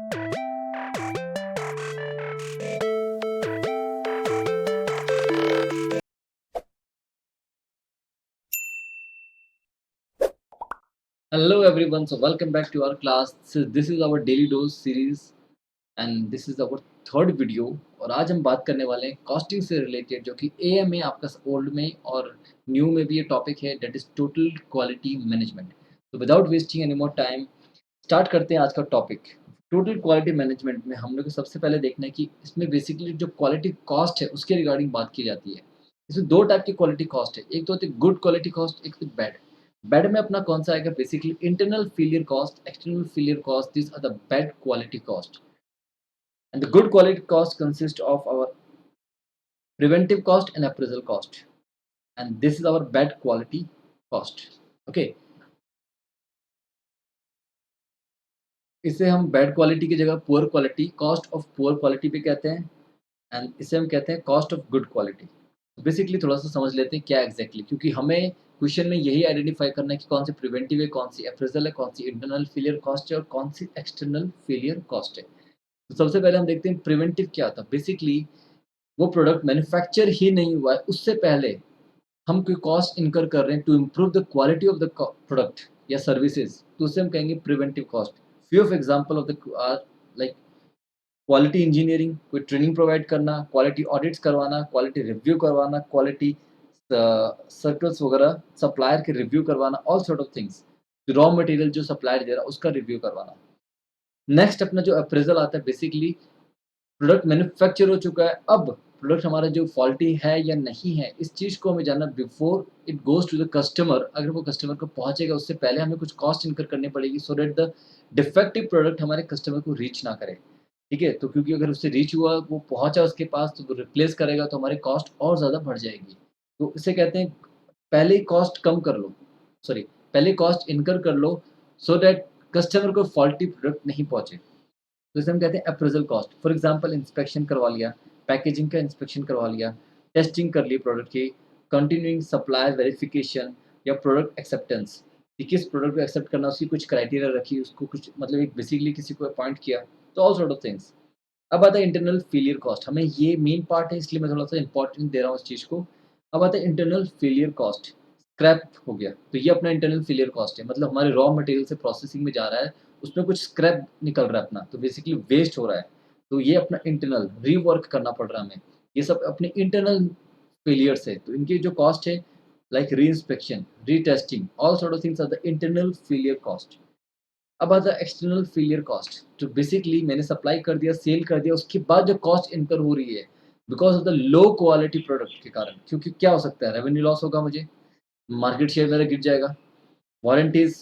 Hello everyone, so welcome back to our class. This is our daily dose series and this is our third video. और आज हम बात करने वाले हैं कॉस्टिंग से रिलेटेड, जो कि एएम में आपका ओल्ड में और न्यू में भी ये टॉपिक है, that is total quality management. तो without wasting any more time start करते हैं आज का टॉपिक। टोटल क्वालिटी मैनेजमेंट में हम लोग को सबसे पहले देखना है कि इसमें बेसिकली जो क्वालिटी कॉस्ट है उसके रिगार्डिंग बात की जाती है। इसमें दो टाइप की क्वालिटी कॉस्ट है, एक तो होती है गुड क्वालिटी कॉस्ट, एक तो बैड। बैड में अपना कौन सा आएगा, basically internal failure cost, external failure cost, this are the bad quality cost. And the good quality cost consists of our preventive cost and appraisal cost, and this is our bad quality cost. Okay, इसे हम bad quality की जगह poor quality, cost of poor quality भी कहते हैं, and इसे हम कहते हैं cost of good quality. Basically थोड़ा सा समझ लेते हैं क्या एग्जैक्टली, क्योंकि हमें क्वेश्चन में यही आइडेंटिफाई करना है कि कौन सी प्रिवेंटिव है, कौन सी अप्रेजल है, कौन सी इंटरनल फेलियर कॉस्ट है और कौन सी एक्सटर्नल फेलियर कॉस्ट है। तो सबसे पहले हम देखते हैं प्रिवेंटिव क्या था। बेसिकली वो प्रोडक्ट मैन्युफैक्चर ही नहीं हुआ है उससे पहले हम कोई कॉस्ट इनकर कर रहे हैं to improve the quality of the product या सर्विसेज, तो उसे हम कहेंगे preventive cost. Few of example of the like quality engineering, कोई ट्रेनिंग प्रोवाइड करना, क्वालिटी ऑडिट्स करवाना, क्वालिटी रिव्यू करवाना, क्वालिटी सर्कल्स वगैरह, सप्लायर के रिव्यू करवाना, all sort of things. Raw material जो सप्लायर दे रहा है उसका रिव्यू करवाना। नेक्स्ट अपना जो अप्रेजल आता है, बेसिकली प्रोडक्ट मैन्युफैक्चर हो चुका है, अब प्रोडक्ट हमारा जो फॉल्टी है या नहीं है, इस चीज़ को हमें जानना before it goes to the customer. अगर वो कस्टमर को पहुँचेगा उससे पहले हमें कुछ कॉस्ट इनकर करनी पड़ेगी, so that the defective product हमारे कस्टमर को रीच ना करे। ठीक है? तो क्योंकि अगर उससे रीच हुआ, वो पहुँचा उसके पास, तो वो रिप्लेस करेगा तो हमारी कॉस्ट और ज़्यादा बढ़ जाएगी। तो इसे कहते हैं पहले ही कॉस्ट कम कर लो, सॉरी पहले कॉस्ट इनकर कर लो, सो दैट कस्टमर को फॉल्टी प्रोडक्ट नहीं पहुँचे। तो इसे हम कहते हैं appraisal cost. For example inspection करवा लिया, पैकेजिंग का इंस्पेक्शन करवा लिया, टेस्टिंग कर ली प्रोडक्ट की, कंटिन्यूइंग सप्लायर वेरिफिकेशन या प्रोडक्ट एक्सेप्टेंस, कि किस प्रोडक्ट को एक्सेप्ट करना, उसकी कुछ क्राइटेरिया रखी, उसको कुछ मतलब एक बेसिकली किसी को अपॉइंट किया, तो ऑल सॉर्ट ऑफ थिंग्स। अब आता है इंटरनल फेलियर कॉस्ट। हमें ये मेन पार्ट है इसलिए मैं थोड़ा सा इंपॉर्टेंट दे रहा हूँ इस चीज़ को। अब आता है इंटरनल फेलियर कॉस्ट। स्क्रैप हो गया तो ये अपना इंटरनल फेलियर कॉस्ट है, मतलब हमारे रॉ मटेरियल से प्रोसेसिंग में जा रहा है, उसमें कुछ स्क्रैप निकल रहा है अपना, तो बेसिकली वेस्ट हो रहा है, तो ये अपना इंटरनल रीवर्क करना पड़ रहा है हमें। ये सब अपने इंटरनल फेलियर्स है, तो इनकी जो कॉस्ट है, like reinspection, retesting, all sort of things are the internal failure cost. अब आता है एक्सटर्नल फेलियर कॉस्ट, जो बेसिकली मैंने सप्लाई कर दिया, सेल कर दिया, उसके बाद जो कॉस्ट इनकर हो रही है because of the low quality product के कारण। क्योंकि क्या हो सकता है, रेवेन्यू लॉस होगा मुझे, मार्केट शेयर मेरा गिर जाएगा, warranties,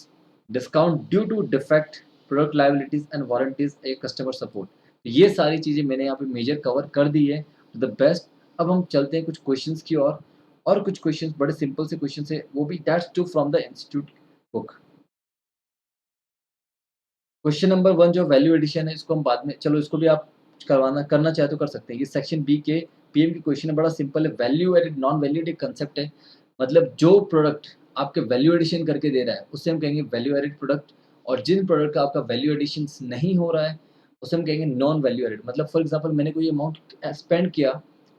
discount due to defect, product liabilities and warranties, a customer support. ये सारी चीज़ें मैंने यहाँ पे मेजर कवर कर दी है टू द बेस्ट। अब हम चलते हैं कुछ क्वेश्चंस की ओर, और कुछ क्वेश्चंस बड़े सिंपल से क्वेश्चंस है, वो भी that's two from the institute book. Question number 1 जो वैल्यू एडिशन है, इसको हम बाद में, चलो इसको भी आप करवाना करना चाहे तो कर सकते हैं। ये सेक्शन बी के पीएम की क्वेश्चन है, बड़ा सिंपल है। Value added non value added concept है, मतलब जो प्रोडक्ट आपके वैल्यू एडिशन करके दे रहा है उसे हम कहेंगे वैल्यू एडेड प्रोडक्ट, और जिन प्रोडक्ट का आपका वैल्यू एडिशन नहीं हो रहा है उसे हम कहेंगे नॉन वैल्यू एडेड। मतलब फॉर एग्जांपल मैंने कोई अमाउंट स्पेंड किया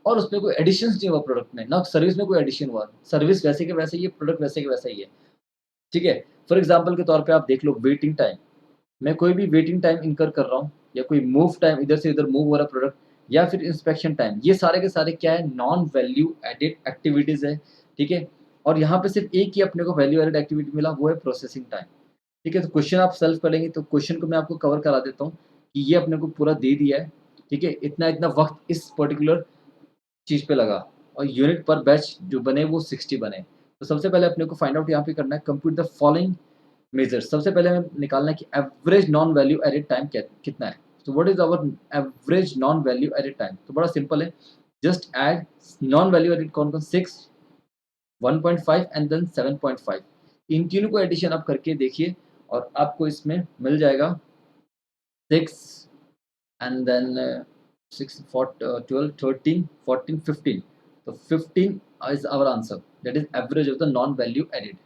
और उसमें कोई एडिशन नहीं हुआ प्रोडक्ट में, ना सर्विस में कोई एडिशन हुआ, सर्विस वैसे के वैसे ही है, प्रोडक्ट वैसे के वैसा ही है। ठीक है? फॉर एग्जाम्पल के तौर पे आप देख लो वेटिंग टाइम, मैं कोई भी वेटिंग टाइम इनकर कर रहा हूँ, या कोई मूव टाइम इधर से इधर मूव हो रहा प्रोडक्ट, या फिर इंस्पेक्शन टाइम, ये सारे के सारे क्या है, नॉन वैल्यू एडेड एक्टिविटीज है। ठीक है? और यहाँ पे सिर्फ एक ही अपने को वैल्यू एडेड एक्टिविटी मिला, वो है प्रोसेसिंग टाइम। ठीक है? तो क्वेश्चन आप सॉल्व करेंगे, तो क्वेश्चन को मैं आपको कवर करा देता हूँ कि ये अपने को पूरा दे दिया है। ठीक है? इतना इतना वक्त इस पर्टिकुलर चीज़ पे लगा, और यूनिट पर बैच जो बने वो 60 बने। तो सबसे पहले अपने को फाइंड आउट यहाँ पे करना है, कंप्यूट द फॉलोइंग मेजर्स। सबसे पहले हमें निकालना है कि average non value added time कितना है। तो what is our average non value added time, तो बड़ा सिंपल है, just add non value added कौन कौन, 6, 1.5 एंड देन 7.5। इन तीनों को एडिशन आप करके देखिए और आपको इसमें मिल जाएगा 6 एंड देन 6 12 13 14 15। तो 15 is our answer, that is average of the non value added.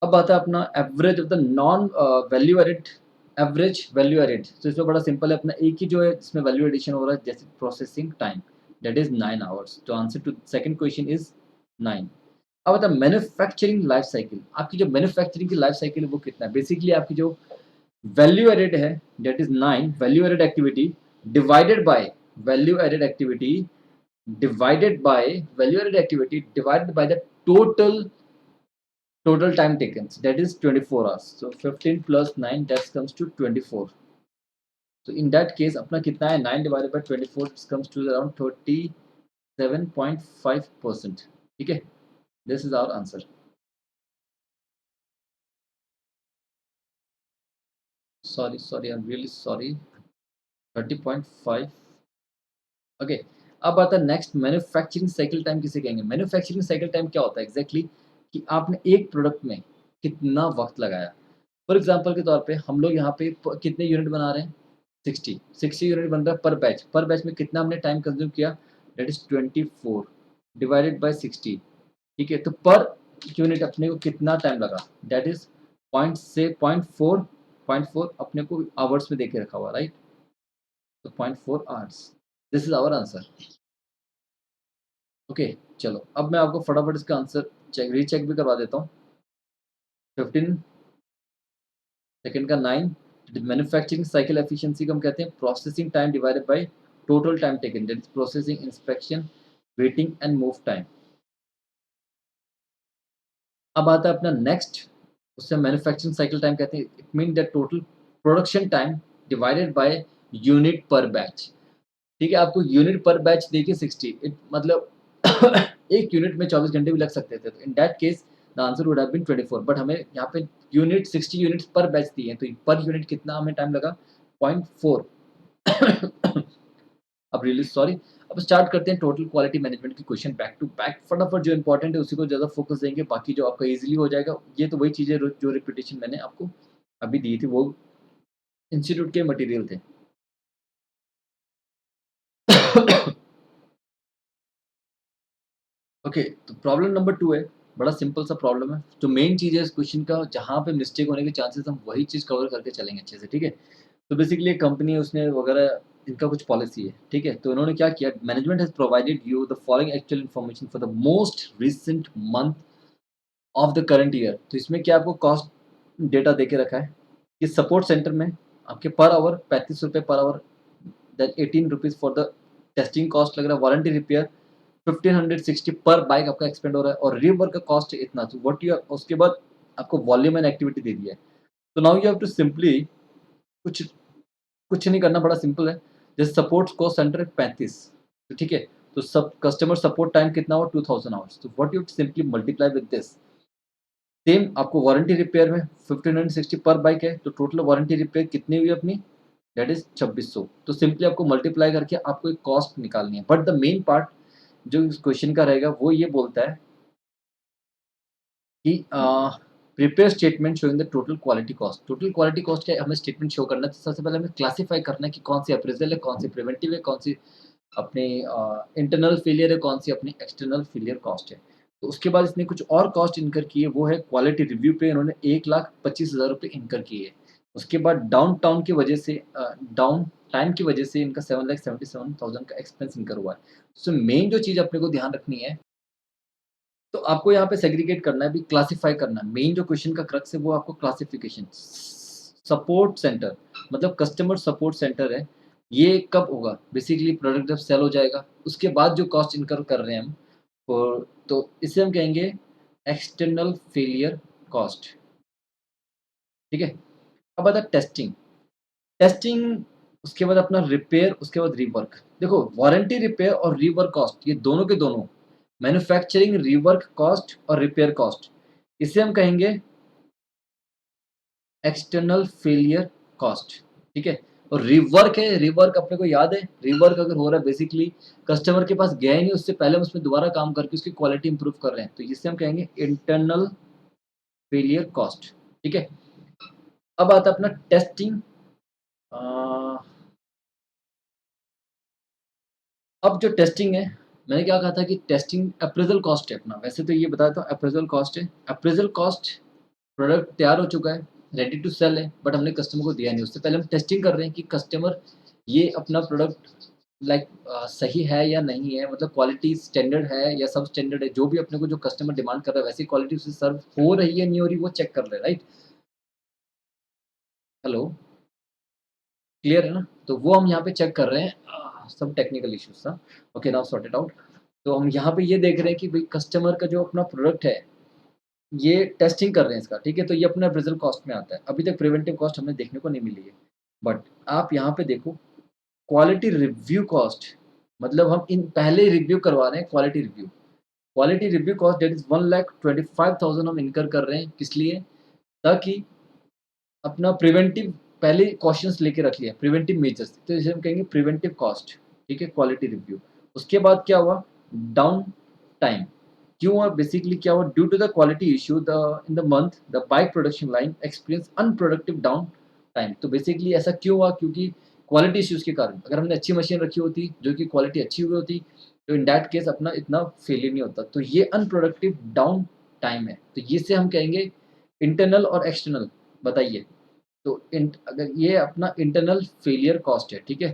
अब आता है अपना average of the non value added average value added, तो इसमें बड़ा सिंपल है, अपना एक ही जो है इसमें वैल्यू एडिशन हो रहा है, जैसे processing time that is 9 hours, तो answer to second question is 9। अब बता मैन्युफैक्चरिंग लाइफ साइकिल, आपकी जो मैन्युफैक्चरिंग की लाइफ साइकिल है वो कितना है, बेसिकली आपकी जो वैल्यू एडेड है that is 9 value added activity divided by value added activity divided by the total time taken, that is 24 hours, so 15 plus 9 that comes to 24, so in that case अपना कितना है 9 divided by 24 comes to around 37.5%, ठीक है, this is our answer. Sorry I'm really sorry, 30.5. Okay, अब आता है next manufacturing cycle time किसे कहेंगे। मैन्युफैक्चरिंग साइकिल टाइम क्या होता है एग्जैक्टली कि आपने एक प्रोडक्ट में कितना वक्त लगाया। फॉर एग्जांपल के तौर पे हम लोग यहाँ पे कितने यूनिट बना रहे हैं, 60 यूनिट बन रहा है पर बैच में कितना हमने टाइम कंज्यूम किया, दैट इज 24 डिवाइडेड बाय 60, ठीक है, तो पर यूनिट अपने को कितना टाइम लगा, दैट इज पॉइंट फोर अपने को आवर्स में देके रखा हुआ, राइट, तो 0.4 hours, this is our answer. Okay, चलो अब मैं आपको फटाफट इसका आंसर रीचेक भी करवा देता हूँ। 15 सेकेंड का 9, मैन्युफैक्चरिंग साइकिल एफिशिएंसी को हम कहते हैं processing time divided by total time taken, that is processing, inspection, waiting and move time. अब आता है अपना नेक्स्ट, उससे मैन्युफैक्चरिंग साइकिल टाइम कहते हैं, it mean that total production time divided by unit पर बैच, ठीक है, आपको यूनिट पर बैच देखिए 60, मतलब एक यूनिट में 24 घंटे भी लग सकते थे, तो in that case the answer would have been 24, but हमें यहाँ पे यूनिट 60 यूनिट्स पर बैच दिए हैं, तो पर यूनिट कितना हमें टाइम लगा, 0.4। अब रियली सॉरी, अब स्टार्ट करते हैं टोटल क्वालिटी मैनेजमेंट की क्वेश्चन बैक टू बैक, फटाफट जो इंपॉर्टेंट है उसी को ज़्यादा फोकस देंगे, बाकी जो आपका इजीली हो जाएगा, ये तो वही चीज़ें जो रिपीटेशन मैंने आपको अभी दी थी वो इंस्टीट्यूट के मटेरियल थे। ओके, तो प्रॉब्लम नंबर 2 है, बड़ा सिंपल सा प्रॉब्लम है, जो मेन चीज़ है इस क्वेश्चन का, जहाँ पे मिस्टेक होने के चांसेस हम वही चीज़ कवर करके चलेंगे अच्छे से, ठीक है। तो बेसिकली एक कंपनी है, उसने वगैरह इनका कुछ पॉलिसी है, ठीक है, तो उन्होंने क्या किया, management has provided you the following actual information for the most recent month of the current year, तो इसमें क्या आपको कॉस्ट डेटा दे के रखा है कि सपोर्ट सेंटर में आपके पर आवर 35 रुपये पर hour, then 18 rupees for the testing cost लग रहा है, वारंटी रिपेयर 1560 पर बाइक आपका एक्सपेंड हो रहा है, और रीवर्क का कॉस्ट है इतना, तो व्हाट यू, उसके बाद आपको वॉल्यूम एंड एक्टिविटी दे दिया है, तो now you have to simply कुछ कुछ नहीं करना, बड़ा सिंपल है, जैसे सपोर्ट कॉस्ट सेंटर 35, तो ठीक है, तो सब कस्टमर सपोर्ट टाइम कितना हुआ 2000 आवर्स, तो what you simply multiply with this, same आपको वारंटी रिपेयर में 1560 पर बाइक है, तो टोटल वारंटी रिपेयर कितनी हुई अपनी, दैट इज 2600, तो सिंपली आपको मल्टीप्लाई करके आपको एक कॉस्ट निकालनी है, बट द मेन पार्ट जो इस क्वेश्चन का रहेगा वो ये बोलता है कि prepare statement showing the total quality cost, total quality cost का हमें स्टेटमेंट शो करना है, तो सबसे पहले हमें क्लासिफाई करना है कि कौन सी अप्रेजल है, कौन सी प्रिवेंटिव है, कौन सी अपनी इंटरनल फेलियर है, कौन सी अपनी एक्सटर्नल फेलियर कॉस्ट है, तो उसके बाद इसने कुछ और कॉस्ट इनकर की है, वो है क्वालिटी रिव्यू पे इन्होंने 1,25,000 रुपये इनकर किए है, उसके बाद डाउन टाउन की वजह से डाउन टाइम की वजह से इनका 7,77,000 का एक्सपेंस इनकर हुआ है। सो मेन जो चीज़ अपने को ध्यान रखनी है, तो आपको यहाँ पे सेग्रीगेट करना है, भी क्लासिफाई करना है, मेन जो क्वेश्चन का क्रक्स है वो आपको क्लासिफिकेशन, सपोर्ट सेंटर मतलब कस्टमर सपोर्ट सेंटर है, ये कब होगा, बेसिकली प्रोडक्ट जब सेल हो जाएगा उसके बाद जो कॉस्ट इनकर कर रहे हैं हम, और तो इसे हम कहेंगे एक्सटर्नल फेलियर कॉस्ट, ठीक है। अब आता है टेस्टिंग, टेस्टिंग उसके बाद अपना रिपेयर, उसके बाद रीवर्क, देखो वारंटी रिपेयर और रीवर्क कॉस्ट ये दोनों के दोनों मैन्युफैक्चरिंग रीवर्क कॉस्ट और रिपेयर कॉस्ट, इसे हम कहेंगे एक्सटर्नल फेलियर कॉस्ट, ठीक है। और रिवर्क है, रिवर्क अपने को याद है, रिवर्क अगर हो रहा है बेसिकली कस्टमर के पास गया ही नहीं, उससे पहले हम उसमें दोबारा काम करके उसकी क्वालिटी इंप्रूव कर रहे हैं, तो इसे हम कहेंगे इंटरनल फेलियर कॉस्ट, ठीक है। अब आता है अपना टेस्टिंग, अब जो टेस्टिंग है, मैंने क्या कहा था कि टेस्टिंग अप्रेजल कॉस्ट है अपना, वैसे तो ये बताता हूँ अप्रेजल कॉस्ट है, अप्रेजल कॉस्ट प्रोडक्ट तैयार हो चुका है, रेडी टू सेल है बट हमने कस्टमर को दिया नहीं, उससे पहले हम टेस्टिंग कर रहे हैं कि कस्टमर ये अपना प्रोडक्ट लाइक सही है या नहीं है, मतलब क्वालिटी स्टैंडर्ड है या सब स्टैंडर्ड है, जो भी अपने को जो कस्टमर डिमांड कर रहा है वैसी क्वालिटी उसे सर्व हो रही है नहीं हो रही वो चेक कर रहे हैं, राइट? हेलो, क्लियर है ना? तो वो हम यहाँ पे चेक कर रहे हैं, सब टेक्निकल इश्यूज था। Okay, now sort it out. तो हम यहाँ पे ये देख रहे हैं कि भाई कस्टमर का जो अपना प्रोडक्ट है ये टेस्टिंग कर रहे हैं इसका, ठीक है? तो ये अपना अप्रेज़ल कॉस्ट में आता है। अभी तक प्रिवेंटिव कॉस्ट हमें देखने को नहीं मिली है। बट आप यहाँ पे देखो, क्वालिटी रिव्यू कॉस्ट, मतलब हम इन पहले ही रिव्यू करवा रहे हैं quality review. Quality review cost that is 1,25,000 हम इनकर कर रहे हैं, किस लिए? ताकि अपना प्रिवेंटिव पहले क्वेश्चंस लेके रख लिया, प्रिवेंटिव मेजर्स, तो इसे हम कहेंगे प्रिवेंटिव कॉस्ट, ठीक है? Quality review. उसके बाद क्या हुआ? Down time. क्यों हुआ? बेसिकली क्या हुआ? Due to the quality issue the in the month the bike production line experience unproductive down time. तो बेसिकली ऐसा क्यों हुआ? क्योंकि क्वालिटी इश्यूज के कारण। अगर हमने अच्छी मशीन रखी होती जो कि क्वालिटी अच्छी हुई होती तो इन दैट केस अपना इतना फेलियर नहीं होता। तो ये अनप्रोडक्टिव डाउन टाइम है, तो ये से हम कहेंगे इंटरनल और एक्सटर्नल। बताइए। तो अगर ये अपना इंटरनल फेलियर कॉस्ट है, ठीक है?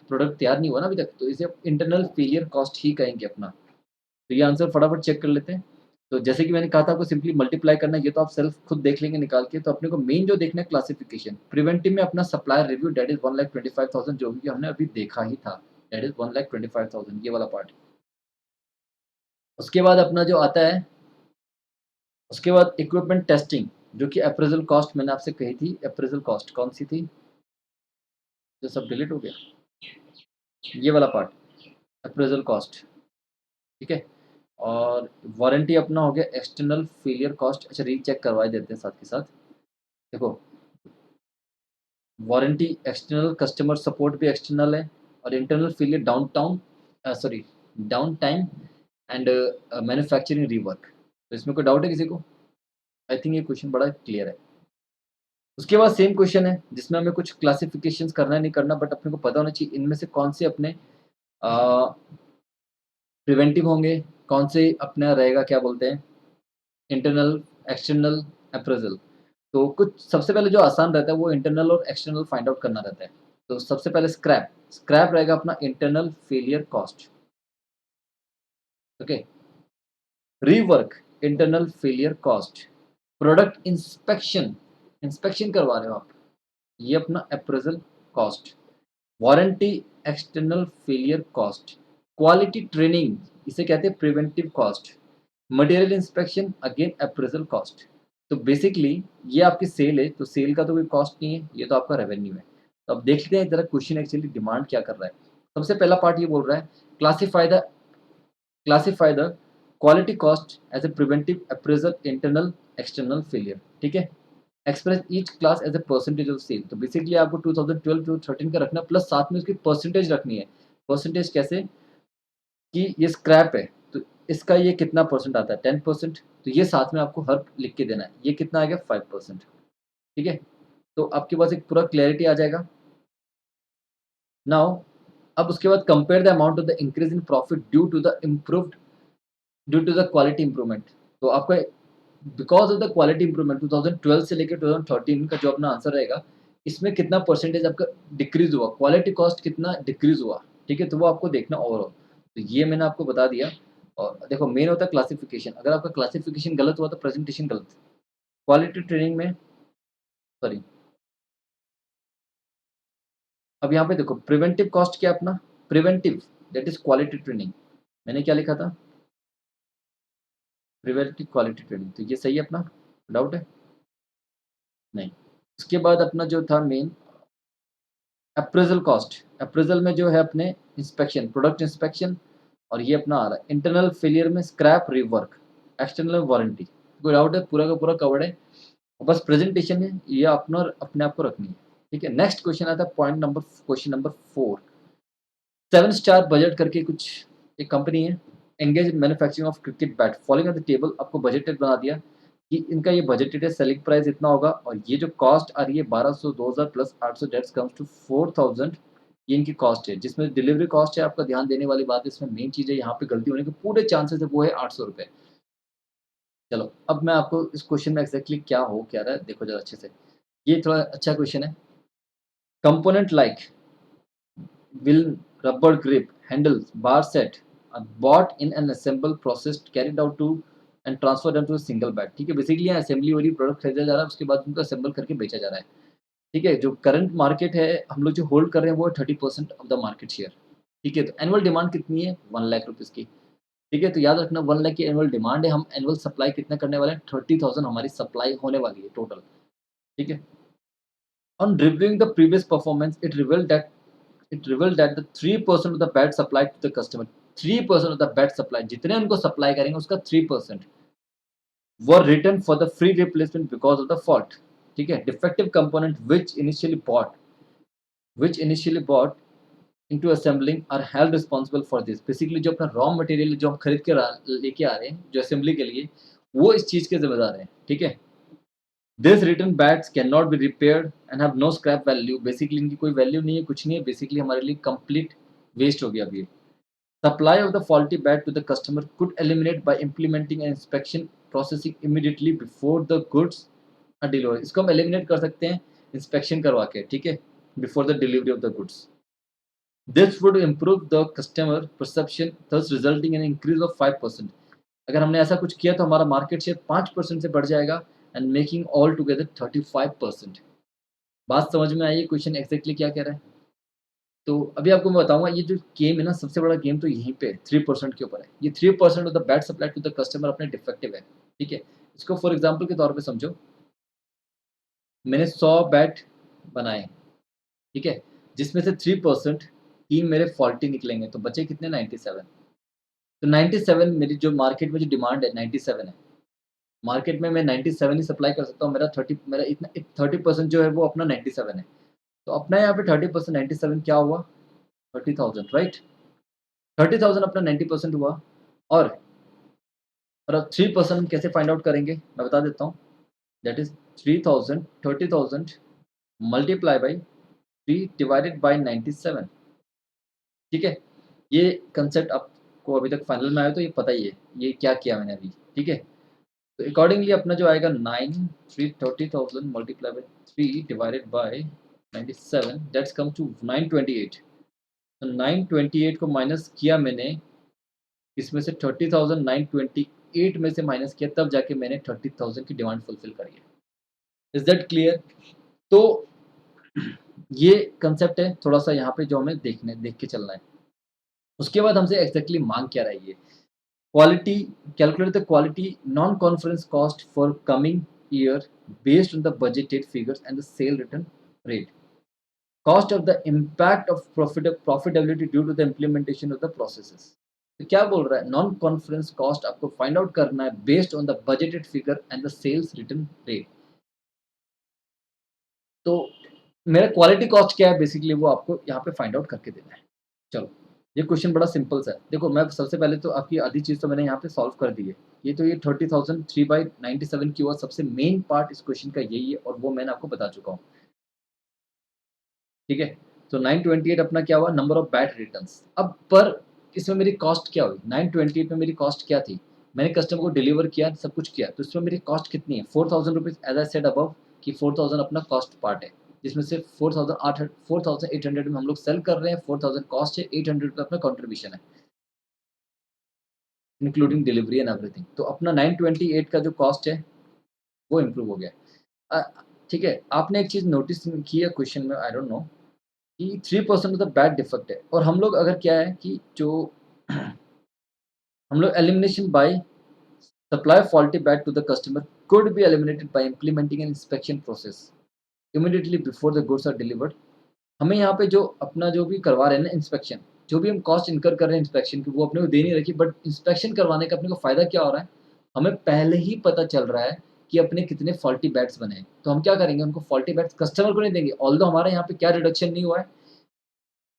प्रोडक्ट तैयार नहीं हुआ ना अभी तक, तो इसे इंटरनल फेलियर कॉस्ट ही कहेंगे अपना। तो ये आंसर फटाफट चेक कर लेते हैं। तो जैसे कि मैंने कहा था आपको सिंपली मल्टीप्लाई करना है, ये तो आप सेल्फ खुद देख लेंगे निकाल के। तो अपने को मेन जो देखना है क्लासिफिकेशन, प्रिवेंटिव में अपना सप्लायर रिव्यू दैट इज 1,25,000 जो भी हमने अभी देखा ही था, दैट इज 1,25,000 ये वाला पार्ट। उसके बाद अपना जो आता है, उसके बाद इक्विपमेंट टेस्टिंग, जो कि अप्रेजल कॉस्ट मैंने आपसे कही थी। अप्रेजल कॉस्ट कौन सी थी? जो सब डिलीट हो गया, ये वाला पार्ट, अप्रेजल कॉस्ट, ठीक है? और वारंटी अपना हो गया एक्सटर्नल फेलियर कॉस्ट। अच्छा, रीचेक करवा देते हैं साथ के साथ। देखो, वारंटी एक्सटर्नल, कस्टमर सपोर्ट भी एक्सटर्नल है, और internal failure down town sorry down time and manufacturing rework. तो इसमें कोई डाउट है किसी को? आई थिंक ये क्वेश्चन बड़ा क्लियर है। उसके बाद सेम क्वेश्चन है जिसमें हमें कुछ क्लासिफिकेशंस करना है नहीं करना, बट अपने को पता होना चाहिए इनमें से कौन से अपने प्रिवेंटिव होंगे, कौन से अपना रहेगा क्या बोलते हैं इंटरनल, एक्सटर्नल, अप्रेजल। तो कुछ सबसे पहले जो आसान रहता है वो इंटरनल और एक्सटर्नल फाइंड आउट करना रहता है। तो सबसे पहले स्क्रैप, स्क्रैप रहेगा अपना internal failure cost, okay? Rework, internal failure cost. Product inspection, inspection करवा रहे हो आप, ये अपना appraisal cost. Warranty, external failure cost. Quality training, इसे कहते हैं preventive cost. Material inspection, again appraisal cost. तो बेसिकली ये आपकी सेल है, तो सेल का तो कोई कॉस्ट नहीं है, ये तो आपका रेवेन्यू है। तो अब देखते हैं जरा क्वेश्चन एक्चुअली डिमांड क्या कर रहा है। सबसे पहला पार्ट ये बोल रहा है classify the quality cost as a preventive appraisal internal external failure, ठीक है? Express each class as a percentage of sale. तो बेसिकली आपको 2012 टू 13 का रखना प्लस साथ में उसकी परसेंटेज रखनी है। परसेंटेज कैसे? कि ये स्क्रैप है तो इसका ये कितना परसेंट आता है? 10%। तो ये साथ में आपको हर लिख के देना है। ये कितना आ गया? 5%, ठीक है? तो आपके पास एक पूरा क्लैरिटी आ जाएगा। नाउ अब उसके बाद compare the amount of the increase in profit due to the quality improvement. तो आपका because of the quality improvement 2012 से लेकर 2013 का जो अपना आंसर रहेगा, इसमें कितना परसेंटेज आपका डिक्रीज हुआ, क्वालिटी कॉस्ट कितना डिक्रीज हुआ, ठीक है? तो वो आपको देखना ओवरऑल। तो ये मैंने आपको बता दिया। और देखो मेन होता है क्लासिफिकेशन, अगर आपका क्लासिफिकेशन गलत हुआ तो प्रेजेंटेशन गलत। क्वालिटी ट्रेनिंग में, सॉरी, अब यहाँ पे देखो प्रिवेंटिव कॉस्ट क्या है अपना? Preventive that is quality training. मैंने क्या लिखा था? Preventive quality training. तो ये सही है अपना? डाउट है? नहीं। उसके बाद अपना जो था मेन अप्रेजल कॉस्ट। अप्रेजल में जो है अपने इंस्पेक्शन, प्रोडक्ट इंस्पेक्शन, और ये अपना आ रहा है इंटरनल फेलियर में स्क्रैप रिवर्क, एक्सटर्नल वारंटी। कोई डाउट है? पूरा का पूरा कवर्ड है। बस प्रेजेंटेशन है ये अपना अपने आप को रखनी है, ठीक है? नेक्स्ट क्वेश्चन आता है point number, question number 4। 7 star budget करके कुछ एक कंपनी है, engage in manufacturing of cricket bat, following on the table. आपको बजटेड बना दिया कि इनका ये बजटेड है, सेलिंग प्राइस इतना होगा, और ये जो कॉस्ट आ रही है 1200 2000 प्लस 800 दैट्स कम्स टू 4000। ये इनकी कॉस्ट है, जिसमें डिलीवरी कॉस्ट है। आपका ध्यान देने वाली बात है इसमें मेन चीज़ है, यहाँ पे गलती होने के पूरे चांसेस है, वो है 800 रुपये। चलो अब मैं आपको इस क्वेश्चन में एग्जैक्टली क्या हो क्या रहा है देखो जरा अच्छे से। ये थोड़ा अच्छा क्वेश्चन है। Component like will, rubber grip, handles, bar set are bought in an assemble process carried out to and transferred into a single bag। ठीक है, बेसिकली यहाँ असेंबली वाली प्रोडक्ट खरीदा जा रहा है, उसके बाद उनको असेंबल करके बेचा जा रहा है। ठीक है, जो करंट मार्केट है हम लोग जो होल्ड कर रहे हैं वो है 30% ऑफ द मार्केट शेयर। ठीक है, तो एनुअल डिमांड कितनी है 1 लाख रुपीज़ की। ठीक है, तो याद रखना 1 लाख की एनुअल डिमांड है, हम एनुअल सप्लाई कितना करने वाले हैं 30,000 हमारी सप्लाई होने वाली है टोटल। ठीक है, on reviewing the previous performance it revealed that the 3% of the bed supplied to the customer, 3% of the bed supply जितने उनको सप्लाई करेंगे उसका 3% were written for the free replacement because of the fault। ठीक है, defective component which initially bought into assembling are held responsible for this। Basically जो अपना raw material जो हम खरीद के लेके आ रहे हैं जो असेंबली के लिए वो इस चीज के जिम्मेदार हैं। ठीक है, this return bats cannot be repaired and have no scrap value. Basically इनकी कोई वैल्यू नहीं है, कुछ नहीं है, बेसिकली हमारे लिए कंप्लीट वेस्ट हो गया अभी। Supply of the faulty bat to the customer could eliminate by implementing an inspection processing immediately before the goods are delivered। इसको हम eliminate कर सकते हैं inspection करवा के। ठीक है, before the delivery of the goods। This would improve the customer perception thus resulting in an increase of 5%। अगर हमने ऐसा कुछ किया तो हमारा मार्केट शेयर 5% से बढ़ जाएगा एंड मेकिंग ऑल टुगेदर 35%। बात समझ में आई? क्वेश्चन एग्जैक्टली क्या कह रहा है? तो अभी आपको मैं बताऊंगा ये जो गेम है ना सबसे बड़ा गेम तो यहीं पे 3% के ऊपर है। ये 3% of the bat supply to the customer अपने डिफेक्टिव है। ठीक है, इसको फॉर एग्जांपल के तौर पे समझो, मैंने 100 बैट बनाए। ठीक है, जिसमें से 3% तीन मेरे फॉल्टी निकलेंगे तो बचे कितने 97। तो 97 मेरी जो मार्केट में जो डिमांड है 97 है, मार्केट में मैं 97 ही सप्लाई कर सकता हूँ। मेरा इतना 30% जो है वो अपना 97 है। तो अपना यहाँ पे 30% 97 क्या हुआ 30,000 राइट। 30,000 अपना 90% हुआ। और और अब 3% हम कैसे फाइंड आउट करेंगे मैं बता देता हूँ। That is 3,000 30,000 multiply by 3 divided by 97। ठीक है, ये कंसेप्ट आपको अभी तक फाइनल में आया तो ये पता ही है ये क्या किया मैंने अभी। ठीक है, तो अकॉर्डिंगली अपना जो आएगा 30,000 multiply by 3 divided by 97 that's come to 928। तो 928 को माइनस किया मैंने इसमें से 30,000 928 में से माइनस किया तब जाके मैंने 30,000 की डिमांड फुलफिल करी है। Is that clear? तो ये कंसेप्ट है थोड़ा सा यहाँ पे जो हमें देख के चलना है। उसके बाद हमसे एग्जैक्टली मांग क्या रही है? Quality, calculate the quality non conference cost for coming year based on the budgeted figures and the sale return rate. Cost of the impact of profitability due to the implementation of the processes. तो क्या बोल रहा है? Non conference cost आपको find out करना है based on the budgeted figure and the sales return rate. तो मेरा क्वालिटी कॉस्ट क्या है बेसिकली वो आपको यहाँ पे फाइंड आउट करके देना है। चलो ये क्वेश्चन बड़ा सिंपल सा है। देखो मैं सबसे पहले तो आपकी आधी चीज़ तो मैंने यहाँ पे सॉल्व कर दी है। ये तो ये 30,000 3/97 की हुआ सबसे मेन पार्ट इस क्वेश्चन का यही है और वो मैंने आपको बता चुका हूँ। ठीक है, तो 928 अपना क्या हुआ नंबर ऑफ बैट रिटर्न्स। अब पर इसमें मेरी कॉस्ट क्या हुई 928 में मेरी कॉस्ट क्या थी? मैंने कस्टमर को डिलीवर किया सब कुछ किया तो इसमें मेरी कॉस्ट कितनी है 4,000 rupees. As I said above कि 4,000 अपना कॉस्ट पार्ट है जिसमें से 4,800 में हम लोग सेल कर रहे हैं। 4,000 कॉस्ट है, 800 का अपना कॉन्ट्रीब्यूशन है इंक्लूडिंग डिलीवरी एंड एवरीथिंग। तो अपना 928 का जो कॉस्ट है वो इम्प्रूव हो गया। ठीक है, आपने एक चीज़ नोटिस की है क्वेश्चन में, आई डोंट नो कि 3% ऑफ द बैड डिफेक्ट है और हम लोग अगर क्या है कि जो हम लोग elimination by supply faulty bat to the customer could be eliminated by implementing an inspection process immediately before the goods are delivered। हमें यहाँ पे जो अपना जो भी करवा रहे हैं ना इंस्पेक्शन, जो भी हम कॉस्ट इनकर कर रहे हैं इंस्पेक्शन की वो अपने को दे नहीं रखी, बट इंस्पेक्शन करवाने का अपने को फ़ायदा क्या हो रहा है? हमें पहले ही पता चल रहा है कि अपने कितने फॉल्टी बैट्स बने हैं। तो हम क्या करेंगे उनको फॉल्टी बैट्स कस्टमर को नहीं देंगे। ऑल्दो हमारे यहाँ पे क्या रिडक्शन नहीं हुआ है,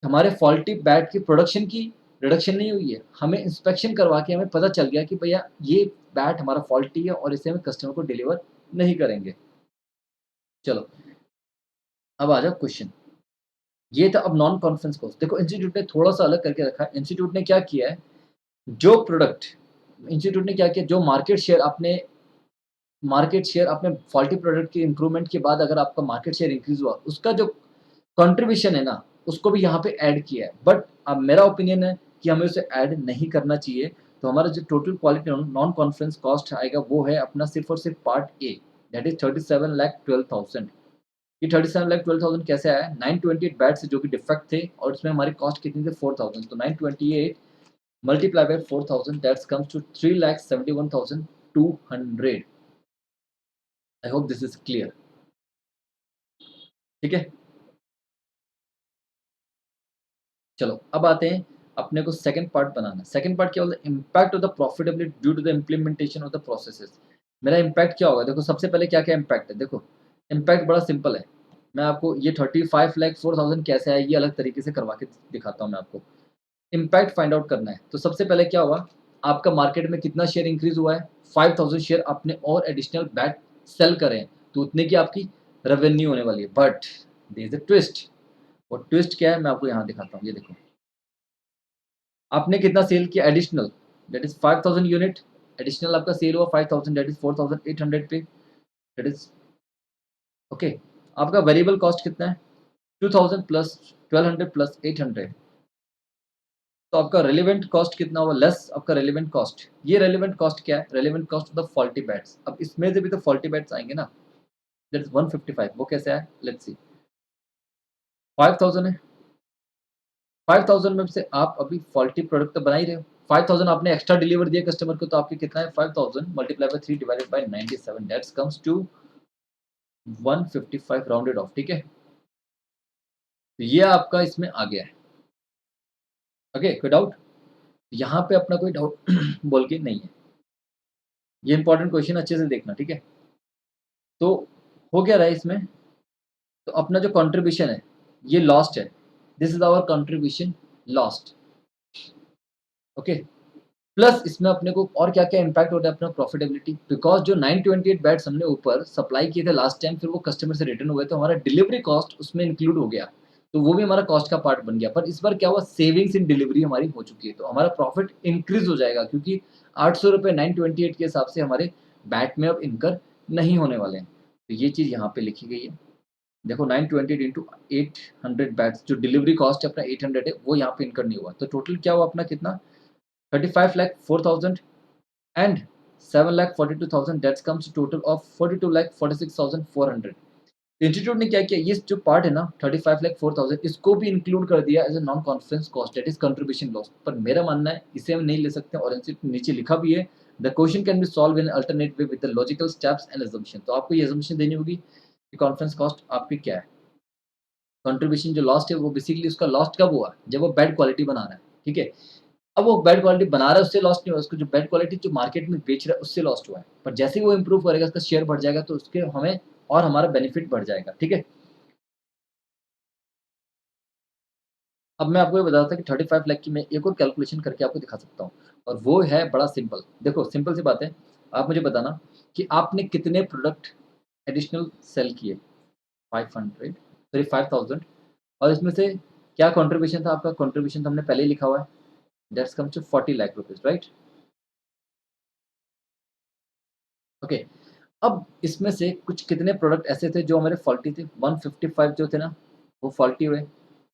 हमारे फॉल्टी बैट की प्रोडक्शन की रिडक्शन नहीं हुई है। हमें इंस्पेक्शन करवा के हमें पता चल गया कि भैया ये बैट हमारा फॉल्टी है और इसे हम कस्टमर को डिलीवर नहीं करेंगे। चलो अब आ जाओ क्वेश्चन। ये था अब नॉन कॉन्फ्रेंस कॉस्ट। देखो इंस्टीट्यूट ने थोड़ा सा अलग करके रखा है। इंस्टीट्यूट ने क्या किया है, जो प्रोडक्ट इंस्टीट्यूट ने क्या किया, जो मार्केट शेयर आपने मार्केट शेयर आपने फॉल्टी प्रोडक्ट के इम्प्रूवमेंट के बाद अगर आपका मार्केट शेयर इंक्रीज़ हुआ, उसका जो कंट्रीब्यूशन है ना, उसको भी यहाँ पे ऐड किया है। बट अब मेरा ओपिनियन है कि हमें उसे ऐड नहीं करना चाहिए। तो हमारा जो total quality non conference cost आएगा वो है अपना सिर्फ़ और सिर्फ़ पार्ट ए, दैट इज़ 37,12,000। ये 37,12,000 कैसे आया? 928 बैट्स जो कि डिफेक्ट थे और उसमें हमारी कॉस्ट कितनी थी? 4,000। तो 928 multiply by 4,000 that's comes to 3,71,200। I hope this is clear. ठीक है? चलो अब आते हैं अपने को सेकंड पार्ट बनाना। सेकंड पार्ट क्या बोलता है? Impact of the profitability due to the implementation of the processes. मेरा इम्पैक्ट क्या होगा? देखो सबसे पहले क्या-क्या इम्पैक्ट है? देखो, इम्पैक्ट बड़ा सिंपल है। मैं आपको ये 35,04,000 कैसे आया ये अलग तरीके से करवा के दिखाता हूँ मैं आपको। इम्पैक्ट फाइंड आउट करना है। तो सबसे पहले क्या हुआ? आपका मार्केट में कितना शेयर इंक्रीज़ हुआ है? 5,000 शेयर आपने और एडिशनल बैट सेल करे हैं, तो उतने की आपकी रेवेन्यू होने वाली है। But there is a twist. वो ट्विस्ट क्या है? मैं आपको यहाँ दिखाता हूँ, ये देखो। आपने कितना सेल किया additional? That is 5,000 unit additional आपका सेल हुआ 5,000 दैट इज़ 4,800 पे, दैट इज़ ओके। आपका वेरिएबल कॉस्ट कितना है? 2,000 प्लस 1,200 प्लस 800, तो आपका रिलेवेंट कॉस्ट कितना हुआ? लेस आपका रिलेवेंट कॉस्ट। ये रिलेवेंट कॉस्ट क्या है? Relevant cost of the faulty bats. अब इसमें से भी तो फॉल्टी बैट्स आएँगे ना, दैट इज़ 155। वो कैसे आया? Let's see. 5,000 है, 5,000 में से आप अभी फॉल्टी प्रोडक्ट तो बना ही रहे हो। 5,000 आपने एक्स्ट्रा डिलीवर दिया कस्टमर को, तो आपके कितना है? 5,000 multiply by 3 divided by 97 that's comes to 155 rounded off, ठीक है? तो ये आपका इसमें आ गया है। ओके, कोई डाउट? यहाँ पे अपना कोई डाउट बोल के नहीं है। ये इंपॉर्टेंट क्वेश्चन अच्छे से देखना, ठीक है? तो हो क्या रहा है इसमें? तो अपना जो कंट्रीब्यूशन है, ये लॉस्ट है। This is our contribution lost, okay? Plus इसमें अपने को और क्या-क्या इम्पैक्ट होता है अपना प्रॉफिटेबिलिटी, बिकॉज़ जो 928 बैट्स हमने ऊपर सप्लाई किए थे लास्ट टाइम, फिर वो कस्टमर से रिटर्न हुए, तो हमारा डिलीवरी कॉस्ट उसमें इंक्लूड हो गया। तो वो भी हमारा कॉस्ट का पार्ट बन गया। पर इस बार क्या हुआ? सेविंग्स इन डिलीवरी हमारी हो चुकी है, तो हमारा प्रॉफिट इंक्रीज़ हो जाएगा क्योंकि ₹800 928 के हिसाब से हमारे बैट में अब इनकर नहीं होने वाले हैं। तो ये चीज़ यहाँ पे लिखी गई है। देखो 928 इंटू 800 बैट्स जो डिलीवरी कॉस्ट है अपना 800 है, वो यहाँ पे इनकर नहीं हुआ। तो टोटल क्या हुआ अपना कितना? 35,04,000 and 7,42,000 that comes to total of 42,46,400। Institute ने क्या किया? ये जो पार्ट है ना 35,04,000 इसको भी इंक्लूड कर दिया as a non conference cost that is contribution loss. पर मेरा मानना है इसे हम नहीं ले सकते और नीचे लिखा भी है the question can be solve in alternate way with the logical steps and assumption। तो आपको ये assumption देनी होगी कि कॉन्फ्रेंस कॉस्ट आपकी क्या है। कंट्रीब्यूशन जो लॉस्ट है वो बेसिकली उसका लॉस्ट कब हुआ? जब वो बैड क्वालिटी बना रहा है, ठीक है? अब वो बैड क्वालिटी बना रहा है उससे लॉस्ट नहीं हुआ, उसको जो बैड क्वालिटी जो मार्केट में बेच रहा है उससे लॉस्ट हुआ है। पर जैसे ही वो इम्प्रूव करेगा उसका शेयर बढ़ जाएगा तो उसके हमें और हमारा बेनिफिट बढ़ जाएगा, ठीक है? अब मैं आपको ये बता रहा था कि 35 लाख की मैं एक और कैलकुलेशन करके आपको दिखा सकता हूँ और वो है बड़ा सिंपल। देखो सिंपल सी बात है, आप मुझे बताना कि आपने कितने प्रोडक्ट एडिशनल सेल किए? 500 सॉरी 5000 और इसमें से क्या कंट्रीब्यूशन था आपका? कंट्रीब्यूशन तो हमने पहले ही लिखा हुआ है, that's comes to 40 lakh rupees, right? Okay. अब इसमें से कुछ कितने प्रोडक्ट ऐसे थे जो हमारे फॉल्टी थे? 155 जो थे ना, वो फॉल्टी हुए।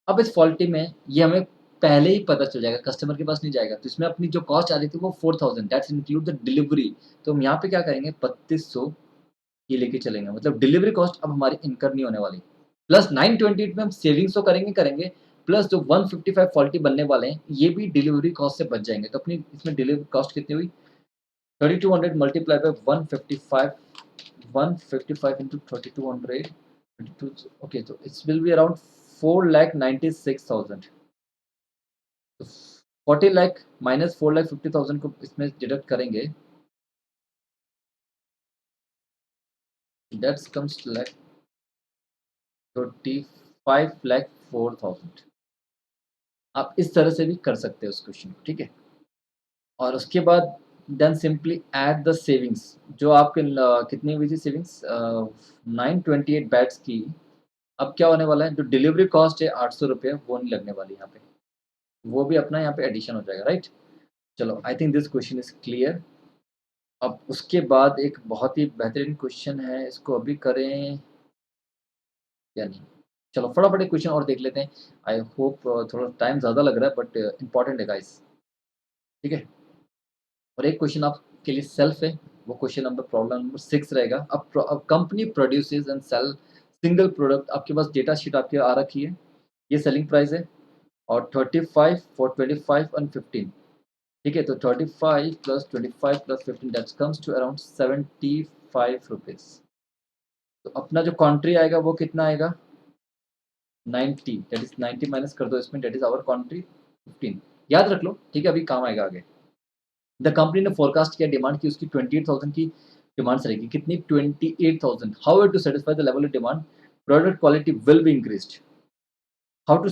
अब इस फॉल्टी में ये हमें पहले ही पता चल जाएगा, कस्टमर के पास नहीं जाएगा। तो इसमें अपनी जो कॉस्ट आ रही थी वो 4000 दैट्स इंक्लूड द डिलीवरी। तो हम यहाँ पे क्या करेंगे 3200 ये लेके चलेंगे। मतलब डिलीवरी कॉस्ट अब हमारी इनकर नहीं होने वाली। प्लस 928 में हम सेविंग्स तो करेंगे करेंगे, प्लस जो 155 फॉल्टी बनने वाले हैं, ये भी डिलीवरी कॉस्ट से बच जाएँगे। तो अपनी इसमें डिलीवरी कॉस्ट कितनी हुई? 3200 multiply by 155 155 into 3200 22 okay so it will be around 4,96,000। तो 40 लाख माइनस 4,50,000 को इसमें डिडक्ट करेंगे, दैट्स कम्स लाइक 25,04,000। आप इस तरह से भी कर सकते हो उस क्वेश्चन को, ठीक है? और उसके बाद then simply add the savings जो आपके कितनी हुई थी सेविंग्स 928 बैट्स की। अब क्या होने वाला है जो डिलीवरी कॉस्ट है ₹800 वो नहीं लगने वाली यहाँ पे। वो भी अपना यहाँ पे एडिशन हो जाएगा, राइट? चलो I think this question is clear. अब उसके बाद एक बहुत ही बेहतरीन क्वेश्चन है, इसको अभी करें या नहीं? चलो फटाफट एक क्वेश्चन और देख लेते हैं। आई होप थोड़ा टाइम ज़्यादा लग रहा है बट इम्पोर्टेंट है गाइस, ठीक है? और एक क्वेश्चन आपके लिए सेल्फ है, वो क्वेश्चन नंबर प्रॉब्लम नंबर 6 रहेगा। अब company produces and sell single product, आपके पास डेटा शीट आपके आ रखी है, ये सेलिंग प्राइस है और 35 फॉर 25 एंड 15, ठीक है? तो 35 plus 25 plus 15 that comes to around 75 rupees. तो अपना जो कंट्री आएगा वो कितना आएगा? 90, दैट इज़ 90 माइनस कर दो इसमें, दैट इज़ आवर कंट्री 15। याद रख लो, ठीक है? अभी काम आएगा आगे। द कंपनी ने फोरकास्ट किया डिमांड की उसकी 28,000 की डिमांड्स रहेगी, कितनी? 28,000। How to satisfy the level of demand, product quality will be increased. How to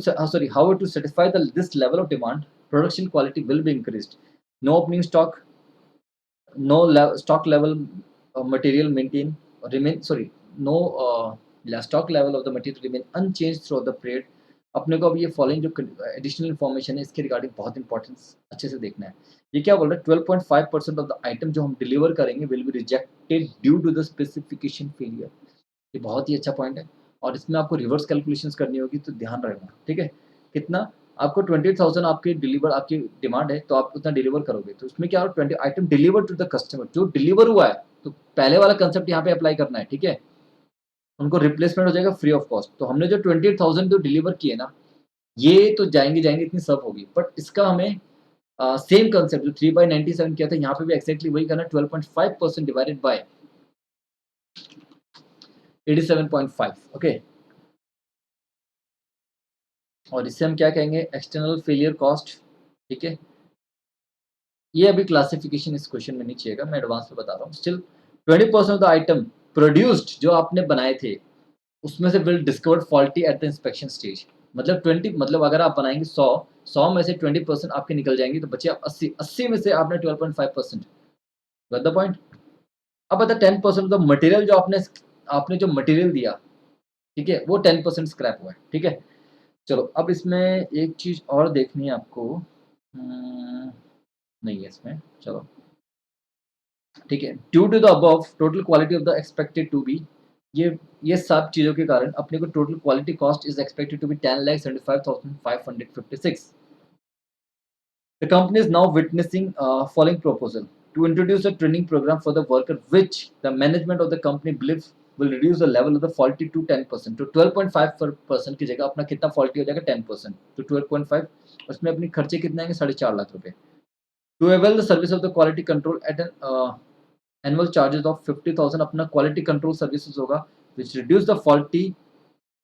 satisfy this level of demand, production quality will be increased. No opening stock, no stock level material maintain remain sorry no stock level of the material remain unchanged throughout the period. अपने को अब ये following जो additional information है इसके regarding बहुत importance अच्छे से देखना है। ये क्या बोल रहा है? 12.5% ऑफ द आइटम जो हम डिलीवर करेंगे will be rejected due to the specification failure. ये बहुत ही अच्छा पॉइंट है और इसमें आपको रिवर्स कैलकुलेशंस करनी होगी तो ध्यान रखना, ठीक है? कितना? आपको 28,000 आपकी डिमांड है तो आप उतना डिलीवर करोगे, तो उसमें क्या होगा? 20 item deliver to the customer, जो डिलीवर हुआ है, तो पहले वाला कंसेप्ट यहाँ पे अप्लाई करना है, ठीक है? उनको रिप्लेसमेंट हो जाएगा फ्री ऑफ कॉस्ट। तो हमने जो 28,000 जो डिलीवर किए ना, ये तो जाएँगे इतनी सब होगी, बट इसका हमें सेम कंसेप्ट जो 3/97 किया था, यहाँ पे भी एक्ज़ैक्टली वही करना है। 12.5% डिवाइडेड बाय 87.5, ओके? और इससे हम क्या कहेंगे? एक्सटर्नल फेलियर कॉस्ट, ठीक है? ये अभी क्लासिफिकेशन इस क्वेश्चन में नहीं चाहिएगा, मैं एडवांस में बता रहा हूँ। Still 20% of the item produced जो आपने बनाए थे, उसमें से will discovered faulty at the inspection stage. मतलब 20, मतलब अगर आप बनाएँगे 100, 100 में से 20% आपके निकल जाएँगे, तो बचे आप 80, 80 में से आपने 12.5%, गॉट द पॉइंट? अब बता 10% ऑफ द मटेरियल जो आपने आपने जो मटेरियल दिया, ठीक है? वो 10% स्क्रैप हुआ है, ठीक है? चलो अब इसमें एक चीज़ और देखनी है आपको, नहीं है इसमें, चलो ठीक है। Due to the above total quality of the expected to be, ये सब चीज़ों के कारण अपने को total quality cost is expected to be 10,75,556। The company is now witnessing following proposal to introduce a training program for the worker, which the management of the company believes will reduce the level of the faulty to 10%। तो 12.5% की जगह अपना कितना faulty हो जाएगा? 10%। तो 12.5, उसमें अपने खर्चे कितने आएंगे? 4.5 लाख रुपए। To avail the service of the quality control at an annual charges of 50,000, अपना quality control services होगा, which reduce the faulty,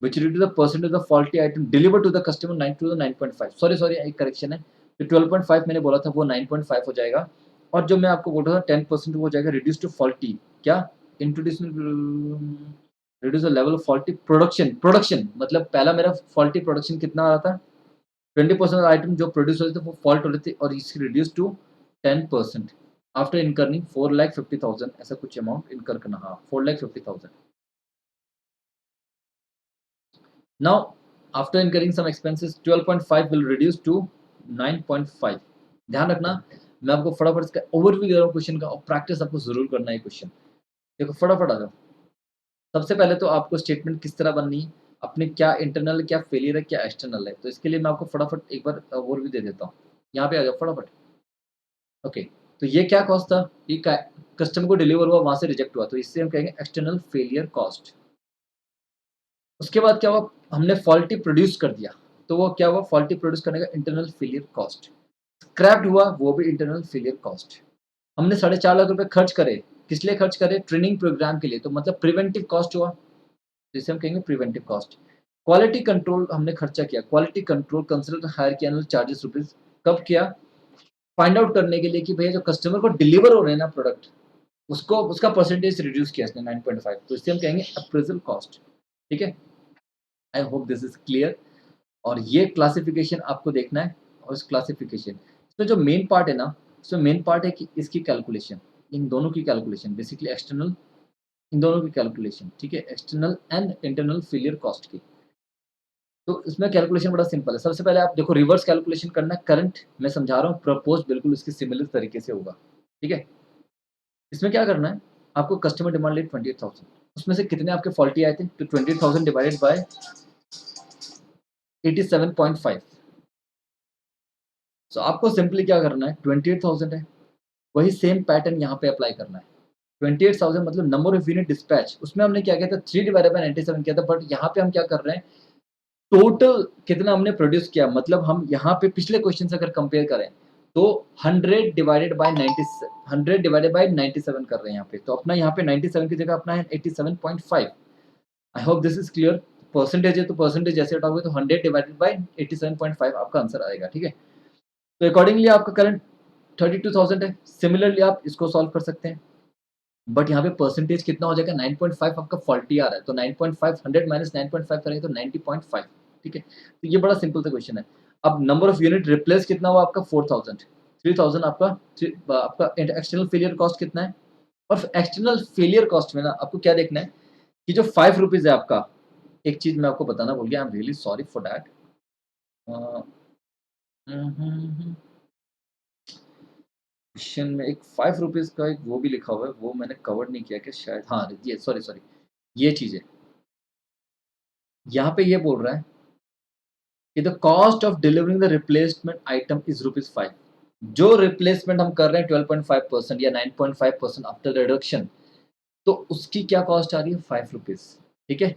which reduce the percentage of the faulty item delivered to the customer 9 to the 9.5। Sorry एक correction है, जो 12.5 मैंने बोला था वो 9.5 हो जाएगा, और जो मैं आपको बोल रहा था 10% वो हो जाएगा रिड्यूस टू फॉल्टी। क्या? Introduce reduce the level of faulty production मतलब पहला मेरा फॉल्टी प्रोडक्शन कितना आ रहा था? 20% आइटम जो प्रोड्यूस हो रहे थे वो फॉल्ट हो रहे थे, और इसकी रिड्यूस टू 10% आफ्टर इनकरिंग 4,50,000, ऐसा कुछ अमाउंट इनकर करना। हाँ, 4,50,000। Now, after incurring some expenses, 12.5 will reduce to 9.5। ध्यान रखना, मैं आपको फटाफट इसका ओवरव्यू दे रहा हूँ क्वेश्चन का, और प्रैक्टिस आपको ज़रूर करना है क्वेश्चन। देखो फटाफट आ जाओ। सबसे पहले तो आपको स्टेटमेंट किस तरह बननी है, अपने क्या इंटरनल है, क्या फेलियर है, क्या एक्सटर्नल है। तो इसके लिए मैं आपको फटाफट एक बार ओवरव्यू दे देता हूँ। यहाँ पे आ जाओ फटाफट। ओके, तो ये क्या कॉस्ट था? ये कस्टमर को डिलीवर हुआ, वहाँ से रिजेक्ट हुआ, तो इससे हम कहेंगे एक्सटर्नल फेलियर कॉस्ट। उसके बाद क्या हुआ? हमने फॉल्टी प्रोड्यूस कर दिया, तो वो क्या हुआ? फॉल्टी प्रोड्यूस करने का इंटरनल फेलियर कॉस्ट। स्क्रैप्ड हुआ, वो भी इंटरनल फेलियर कॉस्ट। हमने 4.5 लाख रुपए खर्च करे, किस लिए खर्च करे? ट्रेनिंग प्रोग्राम के लिए, तो मतलब प्रिवेंटिव कॉस्ट हुआ, जिसे हम कहेंगे प्रिवेंटिव कॉस्ट। क्वालिटी कंट्रोल हमने खर्चा किया, क्वालिटी कंट्रोल कंसल्टेंट हायर किया, एनुअल चार्जेस रुपीज। कब किया? फाइंड आउट करने के लिए कि भैया जो कस्टमर को डिलीवर हो रहे हैं ना प्रोडक्ट, उसको उसका परसेंटेज रिड्यूस किया इसने 9.5, तो इससे हम कहेंगे अप्रेजल कॉस्ट। ठीक है, आई होप दिस इज क्लियर। और ये क्लासिफिकेशन आपको देखना है, और इस क्लासिफिकेशन इसमें जो मेन पार्ट है ना, इसमें मेन पार्ट है कि इसकी कैलकुलेशन, इन दोनों की कैलकुलेशन, बेसिकली एक्सटर्नल, इन दोनों की कैलकुलेशन, ठीक है, external and internal failure cost की। तो इसमें कैलकुलेशन बड़ा सिंपल है। सबसे पहले आप देखो, रिवर्स कैलकुलेशन करना है, करंट मैं समझा रहा हूँ, प्रपोज बिल्कुल उसके सिमिलर तरीके से होगा, ठीक है। इसमें क्या करना है, आपको कस्टमर डिमांड लिया 28,000, उसमें से कितने आपके फॉल्टी आए थे, तो 28,000 डिवाइडेड बाय 87.5। सो आपको सिंपली क्या करना है, 28,000 है, वही सेम पैटर्न यहाँ पे अप्लाई करना है। 28,000 मतलब नंबर ऑफ यूनिट डिस्पैच, उसमें हमने क्या किया था, 3 डिवाइडेड बाय 97 किया था, बट यहाँ पे हम क्या कर रहे हैं, टोटल कितना हमने प्रोड्यूस किया, मतलब हम यहाँ पे पिछले क्वेश्चन से अगर कंपेयर करें तो 100 डिवाइडेड बाय 90, 100 डिवाइडेड बाय 97 कर रहे हैं यहाँ पे, तो अपना यहाँ पे 97 की जगह अपना है 87.5। आई hope this is clear. Percentage है तो परसेंटेज जैसे हटाओगे तो 100 डिवाइडेड बाय 87.5 आपका आंसर आएगा, ठीक है। तो अकॉर्डिंगली आपका करंट 32,000 है। सिमिलरली आप इसको सॉल्व कर सकते हैं, बट यहाँ पे परसेंटेज कितना हो जाएगा, 9.5 आपका फॉल्टी आ रहा है, तो 9.5 100 माइनस 9.5 करेंगे तो 90.5, ठीक है। तो ये बड़ा सिंपल सा क्वेश्चन है। अब नंबर ऑफ यूनिट रिप्लेस कितना हुआ आपका, 4000, 3000 आपका आपका एक्सटर्नल फेलियर कॉस्ट कितना है। और एक्सटर्नल फेलियर कॉस्ट में ना आपको क्या देखना है कि जो 5 रुपीज है आपका, एक चीज मैं आपको बताना भूल गया, I am really sorry for that. Question में एक 5 रुपीज का एक वो भी लिखा हुआ है, वो मैंने कवर नहीं किया कि शायद, हाँ ये सॉरी सॉरी, ये चीज है। यहाँ पे ये बोल रहा है कि the cost of delivering the replacement item is ₹5। जो रिप्लेसमेंट हम कर रहे हैं 12.5% या 9.5% आफ्टर रिडक्शन, तो उसकी क्या कॉस्ट आ रही है, 5 रुपीज, ठीक है।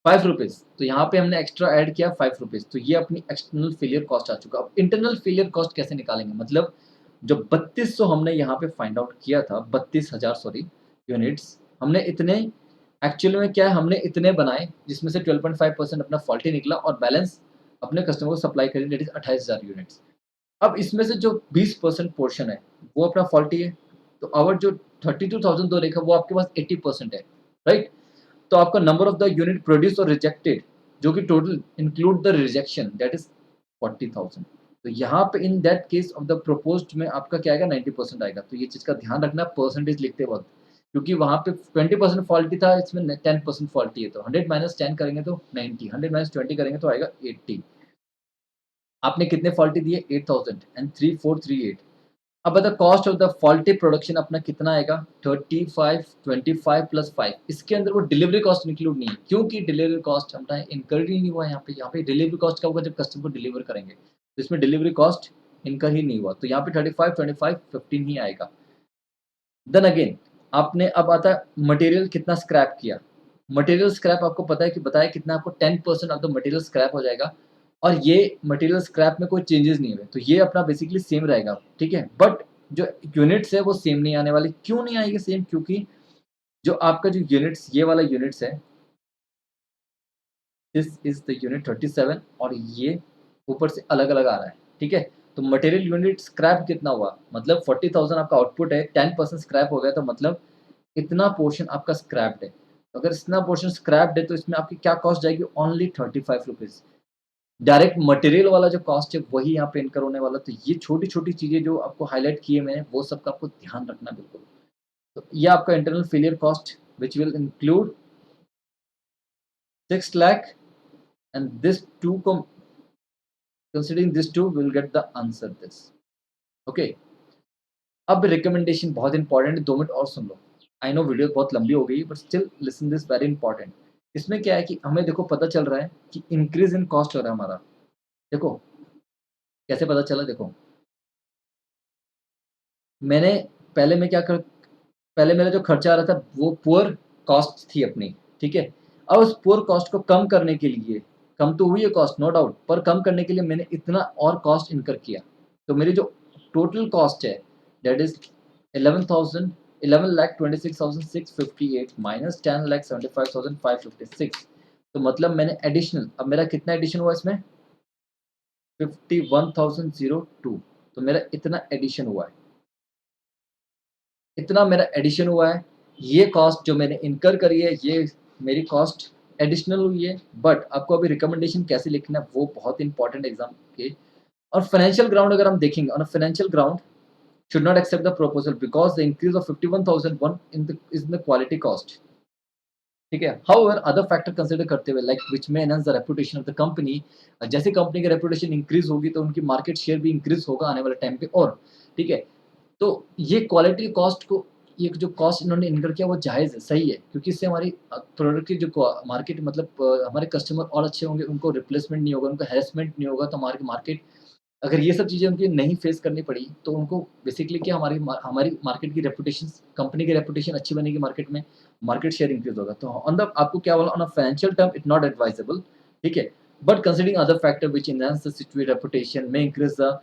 5 रुपीज, तो यहाँ पे हमने एक्स्ट्रा ऐड किया 5 रुपीज, तो ये अपनी एक्सटर्नल फेलियर कॉस्ट आ चुका। अब इंटरनल फेलियर कॉस्ट कैसे निकालेंगे, मतलब जो 3200 हमने यहाँ पे फाइंड आउट किया था, 32,000 सॉरी यूनिट्स, हमने इतने एक्चुअल में क्या है, हमने इतने बनाए जिसमें से 12.5% अपना फॉल्टी निकला और बैलेंस अपने कस्टमर को सप्लाई करी, दैट इज 28,000 यूनिट्स। अब इसमें से जो 20% पोर्शन है वो अपना फॉल्टी है, तो और जो 32,000 दो रेखा वो आपके पास 80% है, राइट। तो आपका number of the unit produce और रिजेक्टेड, जो कि total include the rejection, that is 40,000। तो यहाँ पे इन that case of the proposed में आपका क्या आएगा, 90% आएगा। तो ये चीज़ का ध्यान रखना परसेंटेज लिखते वक्त, क्योंकि वहाँ पे 20% फॉल्टी था, इसमें 10% फॉल्टी है, तो 100 माइनस 10 करेंगे तो 90, 100 माइनस 20 करेंगे तो आएगा 80। आपने कितने फॉल्टी दिए, 8000 एंड 3438। अब बता cost of the faulty production अपना कितना आएगा, 35, 25 प्लस 5। इसके अंदर वो डिलीवरी कॉस्ट इंक्लूड नहीं है, क्योंकि डिलीवरी कॉस्ट हमारा इनकर ही नहीं हुआ यहाँ पे। यहाँ पे डिलीवरी कॉस्ट कब होगा, जब कस्टमर को डिलीवर करेंगे, तो इसमें डिलीवरी कॉस्ट इनकर ही नहीं हुआ, तो यहाँ पे 35, 25, 15 ही आएगा। देन अगेन आपने, अब आता है मटेरियल कितना स्क्रैप किया। मटेरियल स्क्रैप आपको पता है कि बताया कितना, आपको 10% ऑफ द मटेरियल स्क्रैप हो जाएगा, और ये मटेरियल स्क्रैप में कोई चेंजेस नहीं हुए, तो ये अपना बेसिकली सेम रहेगा, ठीक है। बट जो यूनिट्स है वो सेम नहीं आने वाली, क्यों नहीं आएगी सेम, क्योंकि जो आपका जो यूनिट्स, ये वाला यूनिट्स है, दिस इज द यूनिट 37, और ये ऊपर से अलग अलग आ रहा है, ठीक है। तो मटेरियल यूनिट स्क्रैप कितना हुआ, मतलब 40,000 आपका आउटपुट है, 10% स्क्रैप हो गया, तो मतलब इतना पोर्शन आपका स्क्रैप्ड है। तो अगर इतना पोर्शन स्क्रैप्ड है तो इसमें आपकी क्या कॉस्ट जाएगी, ओनली 35 रुपीज। डायरेक्ट मटेरियल वाला जो कॉस्ट है वही यहाँ पे इनकर होने वाला। तो ये छोटी छोटी चीजें जो आपको हाईलाइट किए मैंने, वो सबका आपको ध्यान रखना बिल्कुल। तो ये आपका internal failure cost which will include 6 lakh, and this two considering this two we will get the answer this, okay। अब रिकमेंडेशन बहुत इंपॉर्टेंट है, 2 मिनट और सुन लो। आई नो वीडियो बहुत लंबी हो गई, but still listen this, very important. इसमें क्या है कि हमें देखो पता चल रहा है कि इंक्रीज इन कॉस्ट हो रहा है हमारा। देखो कैसे पता चला, देखो मैंने पहले मैं क्या कर, पहले मेरा जो खर्चा आ रहा था वो पुअर कॉस्ट थी अपनी, ठीक है। अब उस पुअर कॉस्ट को कम करने के लिए, कम तो हुई है कॉस्ट नो डाउट, पर कम करने के लिए मैंने इतना और कॉस्ट इनकर किया। तो मेरी जो टोटल कॉस्ट है, दैट इज 11,000, 11,26,658 माइनस 10,75,556। तो मतलब मैंने एडिशनल, अब मेरा कितना एडिशन हुआ इसमें, 51,002। तो मेरा इतना एडिशन हुआ है, इतना मेरा एडिशन हुआ है। ये कॉस्ट जो मैंने इनकर करी है, ये मेरी कॉस्ट एडिशनल हुई है। बट आपको अभी रिकमेंडेशन कैसे लिखना है वो बहुत इंपॉर्टेंट एग्जाम के। और फाइनेंशियल ग्राउंड अगर हम देखेंगे, on financial ground should not accept the proposal because the increase of 51,001 in the is in the quality cost. ठीक है। हाउएवर अदर फैक्टर कंसीडर करते हुए like which may enhance the reputation of the company, जैसे company की reputation increase होगी तो उनकी market share भी इंक्रीज होगा आने वाले टाइम पे। और ठीक है, तो ये क्वालिटी कॉस्ट को, ये जो कॉस्ट इन्होंने इनकर किया वो जायज़ है, सही है, क्योंकि इससे हमारी प्रोडक्ट की जो मार्केट मतलब हमारे कस्टमर और अच्छे होंगे, उनको रिप्लेसमेंट नहीं होगा, उनको हैरेसमेंट नहीं होगा, तो हमारी मार्केट, अगर ये सब चीज़ें उनकी नहीं फेस करनी पड़ी, तो उनको बेसिकली क्या, हमारी मार्केट की रेपुटेशन, कंपनी की रेपुटेशन अच्छी बनेगी मार्केट में, मार्केट शेयर इंक्रीज़ होगा। तो ऑन द आपको क्या बोला, on a financial term it not advisable, ठीक है? But considering other factor which enhance the situated reputation may increase the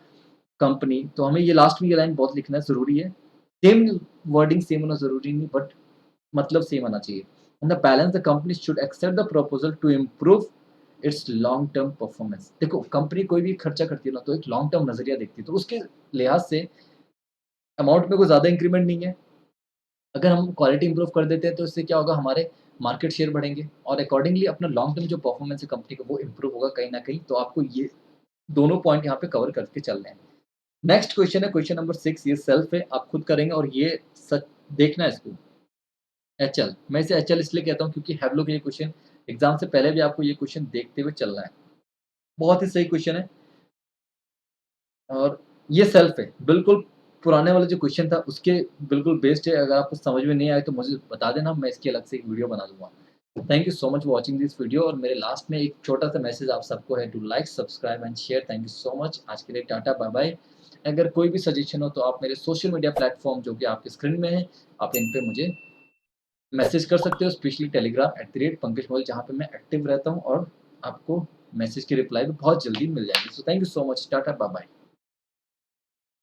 company, तो हमें ये लास्ट में ये लाइन बहुत लिखना ज़रूरी है। सेम वर्डिंग सेम होना ज़रूरी नहीं, बट मतलब सेम आना चाहिए। In the balance the company should accept the proposal to improve its long term performance. देखो, कंपनी कोई भी खर्चा करती है ना, तो एक लॉन्ग टर्म नज़रिया देखती है, तो उसके लिहाज से अमाउंट में कोई ज़्यादा इंक्रीमेंट नहीं है। अगर हम क्वालिटी इंप्रूव कर देते हैं, तो इससे क्या होगा, हमारे मार्केट शेयर बढ़ेंगे और अकॉर्डिंगली अपना लॉन्ग टर्म जो परफॉर्मेंस है कंपनी का, वो इंप्रूव होगा कहीं न कहीं। तो आपको ये दोनों पॉइंट यहाँ पे कवर करके चलने हैं। नेक्स्ट क्वेश्चन है क्वेश्चन नंबर 6, ये सेल्फ है, आप खुद करेंगे और ये सच देखना है इसको। एचएल, मैं इसे एचएल इसलिए कहता हूँ क्योंकि हैवलॉक का ये क्वेश्चन एग्ज़ाम से पहले भी आपको ये क्वेश्चन देखते हुए चलना है। बहुत ही सही क्वेश्चन है और ये सेल्फ है, बिल्कुल पुराने वाला जो क्वेश्चन था उसके बिल्कुल बेस्ड है। अगर आपको समझ में नहीं आए तो मुझे बता देना, मैं इसकी अलग से एक वीडियो बना दूँगा। Thank you so much for watching this video, और मेरे लास्ट में एक छोटा-सा मैसेज आप सबको है, do like, subscribe and share. Thank you so much. आज के लिए टाटा, बाय-बाय। अगर कोई भी सजेशन हो तो आप मेरे सोशल मीडिया प्लेटफ़ॉर्म जो कि आपके स्क्रीन में है, आप इन पे मुझे मैसेज कर सकते हो, स्पेशली टेलीग्राम @पंकज मोल, जहाँ पे मैं एक्टिव रहता हूँ और आपको मैसेज की रिप्लाई भी बहुत जल्दी मिल जाएगी। So thank you so much, Tata, bye-bye.